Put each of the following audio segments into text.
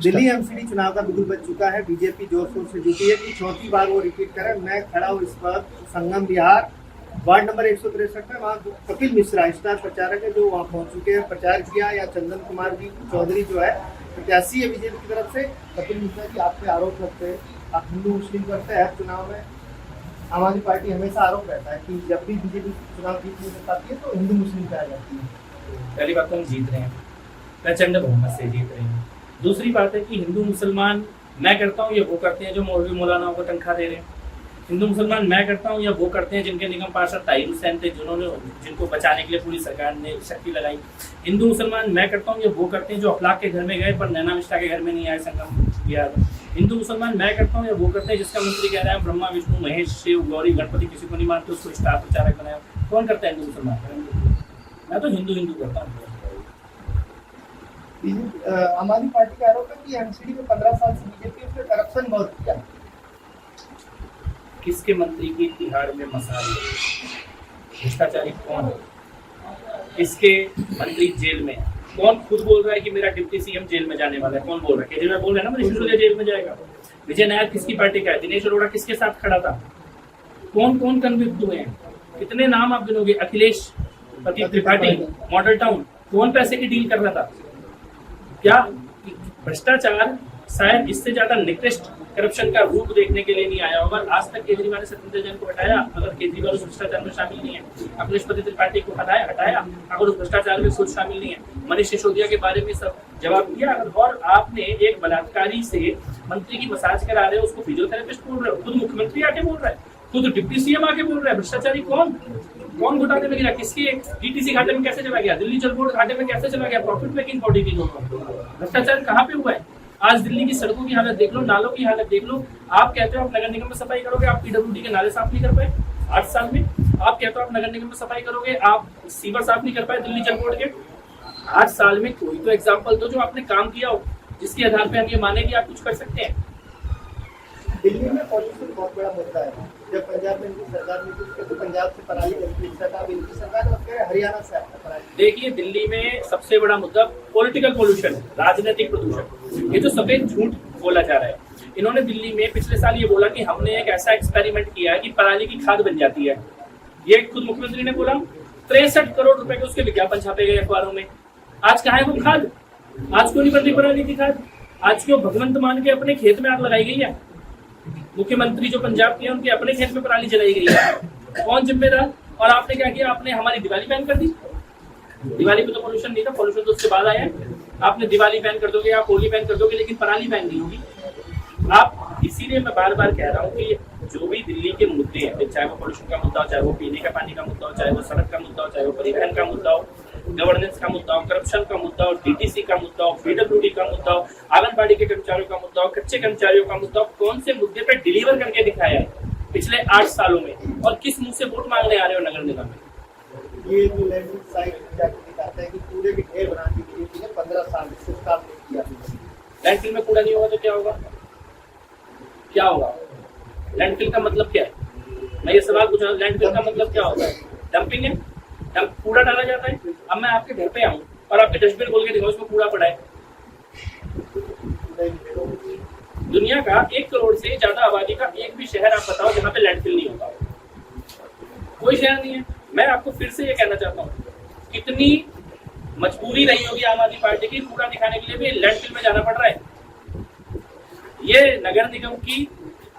Delhi MCD चुनाव का बिगुल बज चुका है। बीजेपी जोर शोर से जुटी है कि चौथी बार वो रिपीट करे। मैं खड़ा हूँ इस वक्त संगम विहार वार्ड नंबर 163 में। वहाँ कपिल मिश्रा स्टार प्रचारक है जो वहाँ पहुँच चुके हैं, प्रचार किया। या चंदन कुमार जी चौधरी जो है प्रत्याशी है बीजेपी की तरफ से। कपिल मिश्रा जी आप पे आरोप लगते हैं, आप हिंदू मुस्लिम करते हैं हर चुनाव में। आम आदमी पार्टी हमेशा आरोप रहता है कि जब भी बीजेपी चुनाव जीतने से पाती है तो हिंदू मुस्लिम पे आ जाती है। पहली बात तो हम जीत रहे हैं, प्रचंड बहुमत से जीत रहे हैं। दूसरी बात है कि हिंदू मुसलमान मैं करता हूँ या वो करते हैं जो मौलवी मौलानाओं को तनख्वाह दे रहे हैं। हिंदू मुसलमान मैं करता हूँ या वो करते हैं जिनके निगम पार्षद ताहिर हुसैन थे, जिनको बचाने के लिए पूरी सरकार ने शक्ति लगाई। हिंदू मुसलमान मैं करता हूँ या वो करते हैं जो अखलाक के घर में गए पर नैना मिश्रा के घर में नहीं आए संगम विहार। हिंदू मुसलमान मैं करता हूँ या वो करते हैं जिसका मंत्री कह रहा है ब्रह्मा विष्णु महेश शिव गौरी गणपति किसी को नहीं मानते, उसको स्टार प्रचारक बनाया। कौन करता है हिंदू मुसलमान? मैं तो हिंदू करता हूँ। आम आदमी पार्टी का आरोप है कि एमसीडी में 15 साल से बीजेपी उसने करप्शन बहुत किया। किसके मंत्री की तिहाड़ में मसाल है? भ्रष्टाचारी कौन है? किसके मंत्री जेल में? कौन खुद बोल रहा है कि मेरा डिप्टी सीएम जेल में जाने वाला है? कौन बोल रहा है? केजरीवाल बोल रहे हैं ना मनीष सिसोदिया जेल में जाएगा। विजय नायर किसकी पार्टी का है? दिनेश अरोड़ा किसके साथ खड़ा था? कौन कौन कन्विक्ट हुए हैं? कितने नाम आप गिनोगे? अखिलेश प्रदीप त्रिपाठी मॉडल टाउन, कौन पैसे की डील कर रहा था? क्या भ्रष्टाचार शायद इससे ज्यादा निकृष्ट करप्शन का रूप देखने के लिए नहीं आया होगा। आज तक केजरीवाल ने सत्येंद्र जैन को हटाया, अगर केजरीवाल उस भ्रष्टाचार में शामिल नहीं है। अखिलेश प्रदीप त्रिपाठी को हटाया अगर उस भ्रष्टाचार में खुद शामिल नहीं है। मनीष सिसोदिया के बारे में सब जवाब दिया। और आपने एक बलात्कारी से मंत्री की मसाज करा रहे हो, उसको फिजियोथेरेपिस्ट बोल रहे हो, खुद मुख्यमंत्री आके बोल रहा है, खुद डिप्टी सीएम आके बोल रहा है। भ्रष्टाचारी कौन घोटाले में गिरा? किसके डीटीसी घाटे में कैसे चला गया? दिल्ली जल बोर्ड घाटे में कैसे चला गया? प्रॉफिट मेकिंग बॉडी की भ्रष्टाचार कहाँ पे हुआ है? आज दिल्ली की सड़कों की हालत देख लो, नालों की हालत देख लो। आप कहते हो आप नगर निगम में सफाई करोगे, आप पीडब्ल्यूडी के नाले साफ नहीं कर पाए 8 साल में। आप कहते हो आप नगर निगम में सफाई करोगे, आप सीवर साफ नहीं कर पाए दिल्ली जल बोर्ड के 8 साल में। कोई तो एग्जाम्पल दो जो आपने काम किया हो, जिसके आधार पे हम ये माने कि आप कुछ कर सकते हैं। दिल्ली में पॉल्यूशन बहुत बड़ा मुद्दा है। जब पंजाब में इनकी सरकार में तो पंजाब से पराली इनकी सरकार और हरियाणा से पराली। देखिए दिल्ली में सबसे बड़ा मुद्दा पॉलिटिकल पोल्यूशन, राजनीतिक प्रदूषण। ये जो सफेद झूठ बोला जा रहा है, इन्होंने दिल्ली में पिछले साल ये बोला कि हमने एक ऐसा एक्सपेरिमेंट किया है कि पराली की खाद बन जाती है। ये खुद मुख्यमंत्री ने बोला। 63 करोड़ रुपए के उसके विज्ञापन छापे गए अखबारों में। आज कहाँ है वो खाद? आज क्यों नहीं बनती पराली की खाद? आज क्यों भगवंत मान के अपने खेत में आग लगाई गई है? मुख्यमंत्री जो पंजाब के हैं उनके अपने खेत में पराली जलाई गई है। कौन जिम्मेदार? और आपने क्या किया? आपने हमारी दिवाली बैन कर दी। दिवाली पे तो पोल्यूशन नहीं था, पोल्यूशन तो उसके बाद आया। आपने दिवाली बैन कर दोगे, आप होली बैन कर दोगे, लेकिन पराली बैन नहीं होगी। आप इसीलिए मैं बार बार कह रहा हूँ कि जो भी दिल्ली के मुद्दे हैं, चाहे वो पोल्यूशन का मुद्दा हो, चाहे वो पीने का पानी का मुद्दा हो, चाहे वो सड़क का मुद्दा हो, चाहे वो परिवहन का मुद्दा हो, गवर्नेंस का मुद्दा हो, करप्शन का मुद्दा हो, डीटीसी का मुद्दा हो, पीडब्ल्यूडी का मुद्दा हो, आंगनबाड़ी के कर्मचारियों का मुद्दा हो, कच्चे कर्मचारियों का मुद्दा हो, कौन से मुद्दे पे डिलीवर करके दिखाया है पिछले 8 सालों में? और किस मुंह से वोट मांगने आ रहे हो नगर निगम में? ये जो लैंडफिल साइट जाके दिखाता है कि कूड़े के ढेर बनाने के लिए 15 साल से काम किया। लैंडफिल में कूड़ा नहीं होगा तो क्या होगा? क्या होगा? लैंडफिल का मतलब क्या है? मैं ये सवाल पूछ रहा हूँ, लैंडफिल का मतलब क्या होता है? डंपिंग है, कूड़ा डाला जाता है। अब मैं आपके घर पे आऊँ और आपके डस्टबिन खोल के दिखाऊं उसमें कूड़ा पड़ा है। दुनिया का 1 करोड़ से ज्यादा आबादी का एक भी शहर आप बताओ जहाँ पे लैंडफिल नहीं होगा? कोई शहर नहीं है। मैं आपको फिर से ये कहना चाहता हूँ, कितनी मजबूरी रही होगी आम आदमी पार्टी की, कूड़ा दिखाने के लिए भी लैंडफिल में जाना पड़ रहा है। ये नगर निगम की,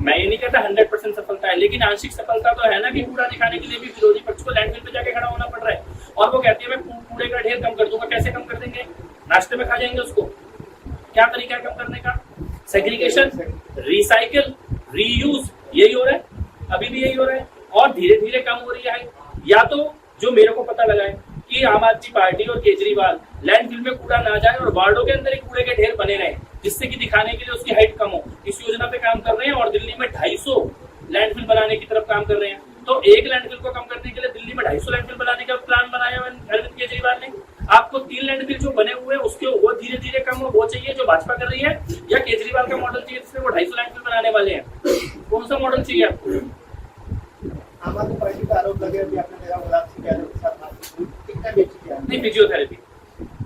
मैं ये नहीं कहता 100% सफलता है, लेकिन आंशिक सफलता तो है ना कि कूड़ा दिखाने के लिए भी विरोधी पक्ष को लैंडफिल पे जाके खड़ा होना पड़ रहा है। और वो कहती है मैं कूड़े का ढेर कम कर दूंगा। कैसे कम कर देंगे? नाश्ते में खा जाएंगे उसको? क्या तरीका है कम करने का? सेग्रीगेशन, रिसाइकिल, रीयूज, यही हो रहा है, अभी भी यही हो रहा है। और धीरे धीरे कम हो रही है। या तो जो मेरे को पता लगा है कि आम आदमी पार्टी और केजरीवाल लैंडफिल में कूड़ा ना जाए और वार्डों के अंदर ही कूड़े के ढेर बने रहे, जिससे कि दिखाने के लिए उसकी हाइट कम हो, इस योजना पे काम कर रहे हैं। और दिल्ली में 250 लैंडफिल बनाने की तरफ काम कर रहे हैं। तो एक लैंडफिल को कम करने के लिए दिल्ली में 250 लैंडफिल बनाने का प्लान बनाया अरविंद केजरीवाल ने। आपको 3 लैंडफिल जो बने हुए हैं उसके वो धीरे धीरे कम हो, वो चाहिए जो भाजपा कर रही है, या केजरीवाल का मॉडल चाहिए जिसमें वो 250 लैंडफिल बनाने वाले हैं? कौन सा मॉडल चाहिए आपको? आम आदमी पार्टी का आरोप लगे अभी आपने मेरा गुलाब सिंह यादव के साथ कितना बेची किया? नहीं, फिजियोथेरेपी,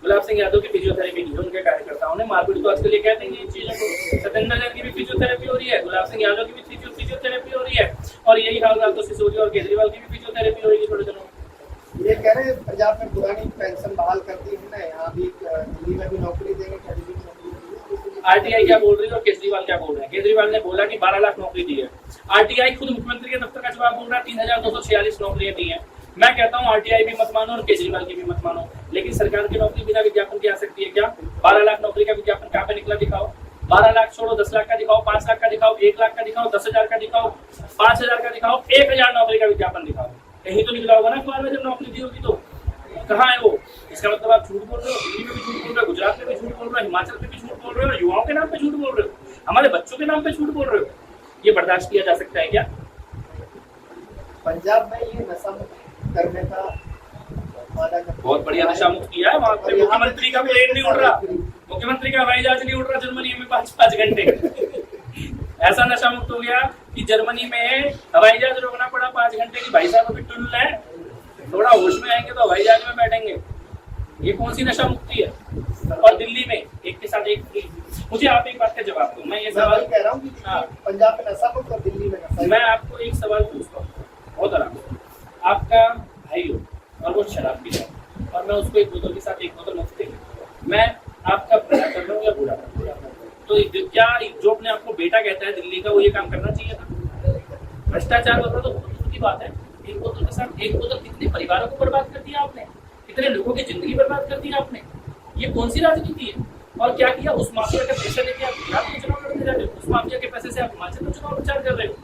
गुलाब सिंह यादव की फिजियोथेरेपी की, उनके कार्यकर्ताओं उन्हें मारपीट तो आजकल ये कहते हैं इन चीजों को। सत्येंद्र जैन की भी फिजियोथेरेपी हो रही है, गुलाब सिंह यादव की भी फिजियोथेरेपी हो रही है, और यही हाल राहुल सिसोदिया और केजरीवाल की भी फिजियोथेरेपी होगी थोड़े दिनों में। ये कह रहे हैं पंजाब में पुरानी पेंशन बहाल कर दी है ना, यहाँ भी दिल्ली में भी नौकरी देंगे, क्या दिल्ली में नौकरी देंगे? आरटीआई क्या बोल रही है और केजरीवाल क्या बोल रहे हैं? केजरीवाल ने बोला कि 12 लाख नौकरी दी है, आरटीआई खुद मुख्यमंत्री के दफ्तर का जवाब बोल रहा है 3246 नौकरियां दी हैं। मैं कहता हूं आरटीआई भी मत मानो और केजरीवाल की भी मत मानो, लेकिन सरकार की नौकरी बिना विज्ञापन की आ सकती है क्या? 12 लाख नौकरी का विज्ञापन कहाँ पे निकला दिखाओ। 12 लाख छोड़ो, 10 लाख का दिखाओ, 5 लाख का दिखाओ, 1 लाख का दिखाओ, 10,000 का दिखाओ, 5,000 का दिखाओ, 1,000 नौकरी का विज्ञापन दिखाओ। कहीं तो निकला होगा ना अखबार में जब नौकरी दी होगी तो। कहाँ है वो? इसका मतलब आप झूठ बोल रहे हो, दिल्ली में भी झूठ बोल रहे हो, गुजरात में भी झूठ बोल रहे हो, हिमाचल में भी झूठ बोल रहे हो, युवाओं के नाम पे झूठ बोल रहे हो, हमारे बच्चों के नाम पे झूठ बोल रहे हो। ये बर्दाश्त किया जा सकता है क्या? पंजाब में ये नशा मुक्त करने का वादा कर, बहुत बढ़िया नशा मुक्त किया है वहाँ पे। मुख्यमंत्री का प्लेन नहीं उड़ रहा, मुख्यमंत्री का हवाई जहाज नहीं उड़ रहा जर्मनी में 5-5 घंटे। ऐसा नशा मुक्त हो गया कि जर्मनी में हवाई जहाज रोकना पड़ा 5 घंटे की। भाई साहब अभी टुन है, थोड़ा होश में आएंगे तो हवाई जहाज में बैठेंगे। ये कौन सी नशा मुक्ति है? और दिल्ली में एक के साथ एक फ्री। मुझे आप एक बात का जवाब दो। मैं ये सवाल कह रहा हूँ कि हाँ। पंजाब में नशा मुक्त और दिल्ली में नशा। मैं आपको एक सवाल पूछता हूँ बहुत आराम से। आपका भाई हो और वो शराब पी रहा है और मैं उसको एक बोतल के साथ एक बोतल मुफ्त दे दूँ, मैं आपका भला कर रहा हूँ या बुरा कर रहा हूँ? तो क्या जो अपने आपको बेटा कहता है दिल्ली का, वो ये काम करना चाहिए था? भ्रष्टाचार कर रहा तो बहुत दूर की बात है। एक बोतल के साथ एक बोतल कितने परिवारों को बर्बाद कर दिया आपने, कितने लोगों की जिंदगी बर्बाद कर दी आपने। ये कौन सी राजनीति है? और क्या किया? उस माफिया का पैसा लेके आप गुजरात में चुनाव लड़ने जा रहे हो, उस माफिया के पैसे से आप हिमाचल में चुनाव प्रचार कर रहे हो,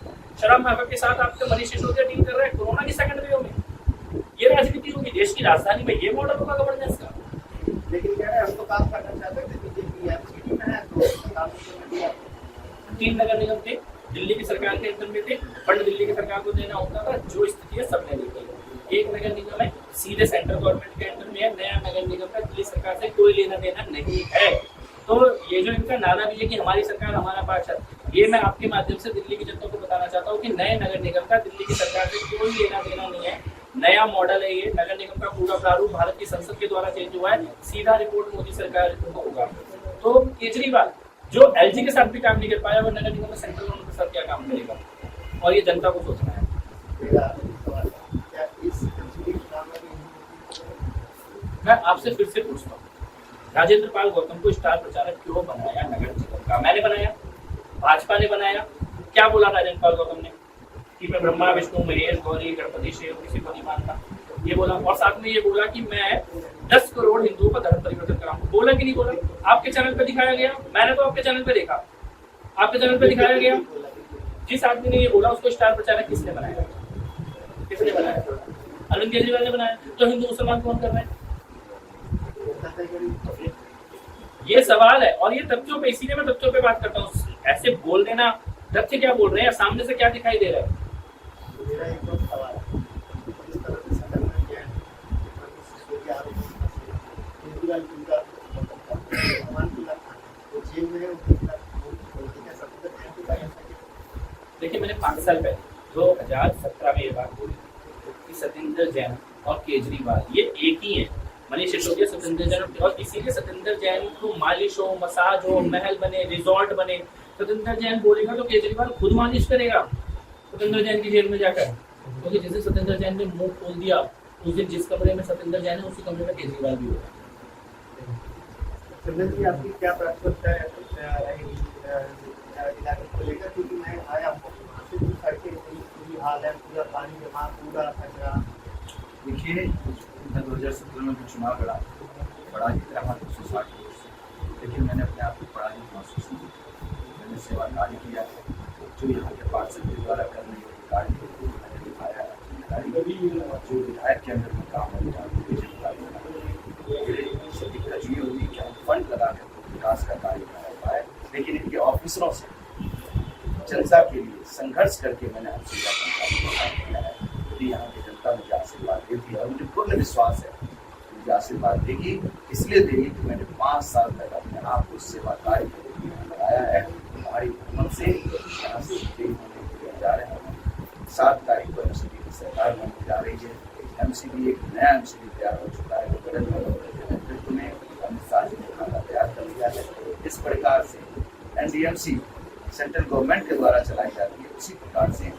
शराब माफिया के साथ आपके मनीष सिसोदिया डील कर रहा है कोरोना की सेकंड वेव में। ये राजनीति होगी देश की राजधानी में? ये मॉडल होगा गवर्नेंस का? लेकिन कह रहे हैं हम तो काम करना चाहते थे, बीजेपी एमसीडी में है तो काम करने दिया। 3 नगर निगम थे, दिल्ली की सरकार के अंदर में थे, फंड दिल्ली की सरकार को देना होता था। जो स्थिति है सबने देखी। एक नगर निगम है सीधे सेंट्रल गवर्नमेंट के अंदर में है, नया नगर निगम का दिल्ली सरकार से कोई लेना देना नहीं है। तो ये जो इनका नारा भी है कि हमारी सरकार हमारा पार्षद, ये मैं आपके माध्यम से दिल्ली की जनता को बताना चाहता हूँ कि नए नगर निगम का दिल्ली की सरकार से कोई लेना देना नहीं है। नया मॉडल है ये। नगर निगम का पूरा प्रारूप भारत की संसद के द्वारा चेंज हुआ है, सीधा रिपोर्ट मोदी सरकार को होगा। तो केजरीवाल जो एलजी के साथ भी काम नहीं कर पाया, वो नगर निगम में सेंट्रल गवर्नमेंट के साथ क्या काम करेगा? और ये जनता को सोचना है। मैं आपसे फिर से पूछता हूँ, राजेंद्र पाल गौतम को स्टार प्रचारक क्यों बनाया नगर निगम का? मैंने बनाया, भाजपा ने बनाया। क्या बोला राजेंद्र पाल गौतम ने कि मैं ब्रह्मा विष्णु महेश गौरी गणपति शिव किसी को नहीं मानता, ये बोला। और साथ में ये बोला कि मैं 10 करोड़ हिंदुओं का धर्म परिवर्तन कराऊंगा। बोला कि नहीं बोला? आपके चैनल पे दिखाया गया, मैंने तो आपके चैनल पे देखा, आपके चैनल पे दिखाया गया। जिस आदमी ने ये बोला उसको स्टार प्रचारक किसने बनाया? किसने बनाया? अरविंद केजरीवाल ने बनाया। तो हिंदू मुसलमान कौन कर रहे हैं? ये सवाल है। और ये तथ्यों पे, इसीलिए मैं तथ्यों पे बात करता हूँ। ऐसे बोल देना, तथ्य क्या बोल रहे हैं, सामने से क्या दिखाई दे रहा है? मेरा एक और सवाल है, जिस तरह से सदन में गया केजरीवाल पूरा वो जेल में है, देखिए मैंने 5 साल पहले 2017 में ये बात बोली कि सत्येंद्र जैन और केजरीवाल ये एक ही है। मनीष सिसोदिया सत्येंद्र जैन, और इसीलिए सत्येंद्र जैन को मालिश हो, मसाज हो, महल बने, रिजॉर्ट बने। सत्येंद्र जैन बोलेगा तो केजरीवाल खुद मालिश करेगा सत्येंद्र जैन की जेल में जाकर, क्योंकि जिस दिन सत्येंद्र जैन ने मुंह खोल दिया उस दिन जिस कमरे में सत्येंद्र जैन है उसी कमरे में केजरीवाल भी होगा। चंदन जी, आपकी क्या प्राथमिकता रहेगी इलाके को लेकर? क्योंकि मैं आया हूँ, सड़कें पूरी हाल है, पूरा पानी जमा, पूरा कचरा। देखिए, मैं 2017 में भी चुनाव लड़ा, बड़ा ही रहा 260 वर्ष, लेकिन मैंने अपने आप को बड़ा ही महसूस नहीं किया। मैंने सेवा कार्य किया है, जो यहाँ के पार्षद के द्वारा करने योग्य कार्य मैंने दिखाया है। जो विधायक के अंदर में काम है, ये होगी कि हम फंड लगा कर विकास का कार्य कर पाए, लेकिन इनके ऑफिसरों से जनता के लिए संघर्ष करके मैंने हर चीज़ का किया है। यदि यहाँ की जनता मुझे आशीर्वाद देती है और मुझे पूर्ण विश्वास है मुझे आशीर्वाद देगी, इसलिए देगी कि मैंने 5 साल तक अपने आप को सेवा कार्य के लिए लगाया है। हमारी हुकूमत से यहाँ से जा रहे हैं। 7 तारीख को एमसीडी की सरकार बनने जा रही है। एमसीडी एक नया एमसीडी तैयार हो चुका है, जो गठन नेतृत्व में अमित शाह जी ने खाना तैयार कर लिया है। एनडीएमसी सेंट्रल गवर्नमेंट के द्वारा चलाई जाती है, उसी प्रकार से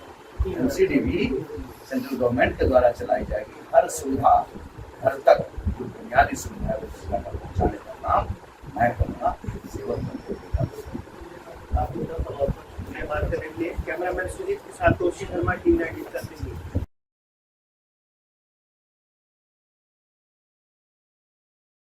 एमसीडी भी सेंट्रल गवर्नमेंट के द्वारा चलाई जाएगी। हर सुविधा घर तक जो बुनियादी सुविधा है वो सुविधा तक पहुँचाने का काम मैं करूँगा, सेवक बनकर। आप बात करेंगे कैमरामैन सुजीत के साथ तोशी शर्मा, टीवी 19 करते हैं।